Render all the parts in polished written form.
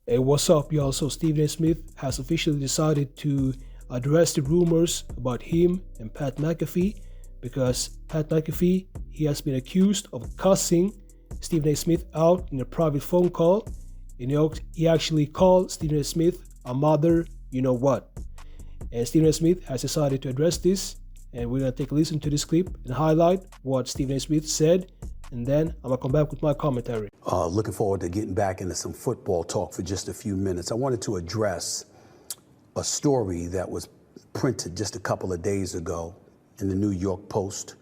Hey, what's up, y'all? So Stephen A. Smith has officially decided to address the rumors about him and Pat McAfee, because Pat McAfee, he has been accused of cussing Stephen A. Smith out in a private phone call. And he actually called Stephen A. Smith a mother, you know what. And Stephen A. Smith has decided to address this, and we're going to take a listen to this clip and highlight what Stephen A. Smith said, and then I'm going to come back with my commentary. Looking forward to getting back into some football talk for just a few minutes. I wanted to address a story that was printed just a couple of days ago in the New York Post,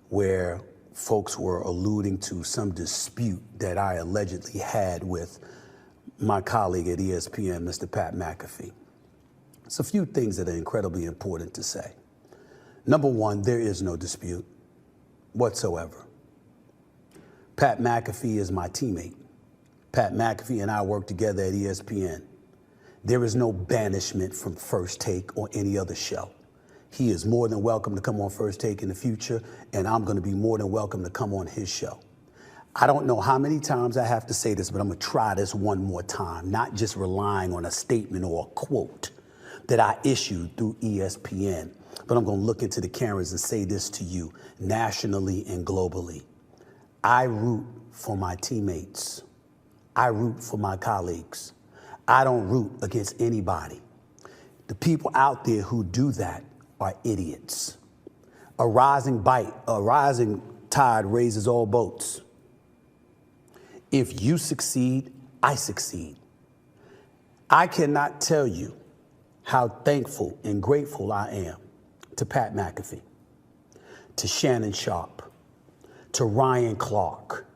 where folks were alluding to some dispute that I allegedly had with my colleague at ESPN, Mr. Pat McAfee. It's a few things that are incredibly important to say. Number one, there is no dispute whatsoever. Pat McAfee is my teammate. Pat McAfee and I work together at ESPN. There is no banishment from First Take or any other show. He is more than welcome to come on First Take in the future, and I'm going to be more than welcome to come on his show. I don't know how many times I have to say this, but I'm going to try this one more time, not just relying on a statement or a quote that I issued through ESPN, but I'm going to look into the cameras and say this to you nationally and globally. I root for my teammates. I root for my colleagues. I don't root against anybody. The people out there who do that are idiots. A rising tide raises all boats. If you succeed, I succeed. I cannot tell you how thankful and grateful I am to Pat McAfee, to Shannon Sharpe, to Ryan Clark.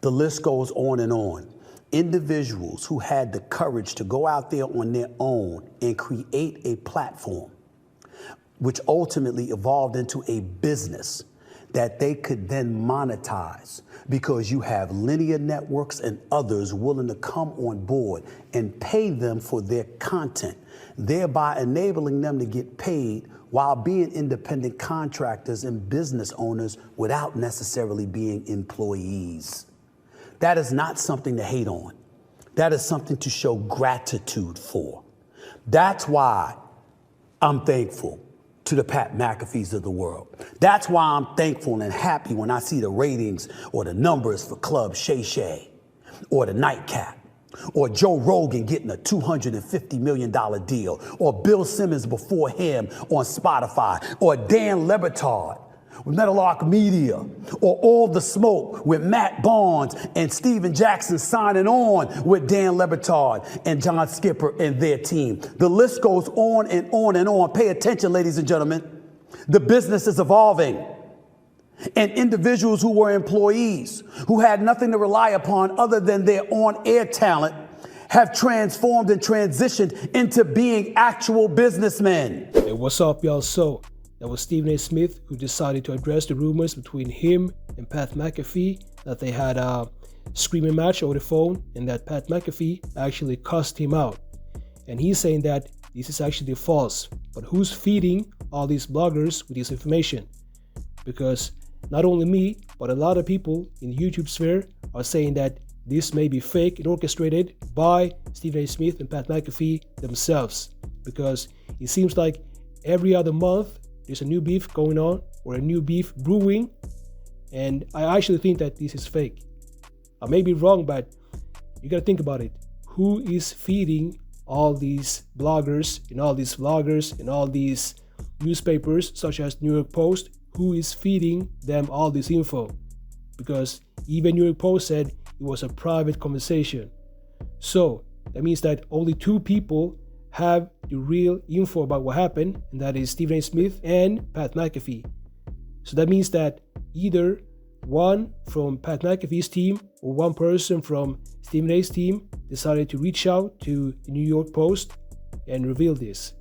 The list goes on and on. Individuals who had the courage to go out there on their own and create a platform, which ultimately evolved into a business that they could then monetize, because you have linear networks and others willing to come on board and pay them for their content, thereby enabling them to get paid while being independent contractors and business owners without necessarily being employees. That is not something to hate on. That is something to show gratitude for. That's why I'm thankful to the Pat McAfees of the world. That's why I'm thankful and happy when I see the ratings or the numbers for Club Shay or the Nightcap, or Joe Rogan getting a $250 million deal, or Bill Simmons before him on Spotify, or Dan Le Batard with Metallark Media, or All the Smoke with Matt Barnes and Steven Jackson signing on with Dan Le Batard and John Skipper and their team. The list goes on and on and on. Pay attention, ladies and gentlemen. The business is evolving. And individuals who were employees, who had nothing to rely upon other than their on-air talent, have transformed and transitioned into being actual businessmen. Hey, what's up, y'all? So that was Stephen A. Smith, who decided to address the rumors between him and Pat McAfee, that they had a screaming match over the phone and that Pat McAfee actually cussed him out. And he's saying that this is actually false. But who's feeding all these bloggers with this information? Because not only me, but a lot of people in the YouTube sphere are saying that this may be fake and orchestrated by Stephen A. Smith and Pat McAfee themselves. Because it seems like every other month there's a new beef going on, or a new beef brewing, and I actually think that this is fake. I may be wrong, but you gotta think about it. Who is feeding all these bloggers and all these vloggers and all these newspapers such as New York Post? Who is feeding them all this info? Because even New York Post said it was a private conversation. So that means that only two people have the real info about what happened, and that is Stephen A. Smith and Pat McAfee. So that means that either one from Pat McAfee's team or one person from Stephen A.'s team decided to reach out to the New York Post and reveal this.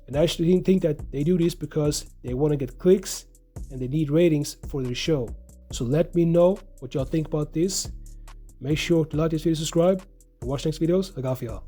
And I actually think that they do this because they want to get clicks and they need ratings for their show. So let me know what y'all think about this. Make sure to like this video, subscribe, and watch next videos. I got for y'all.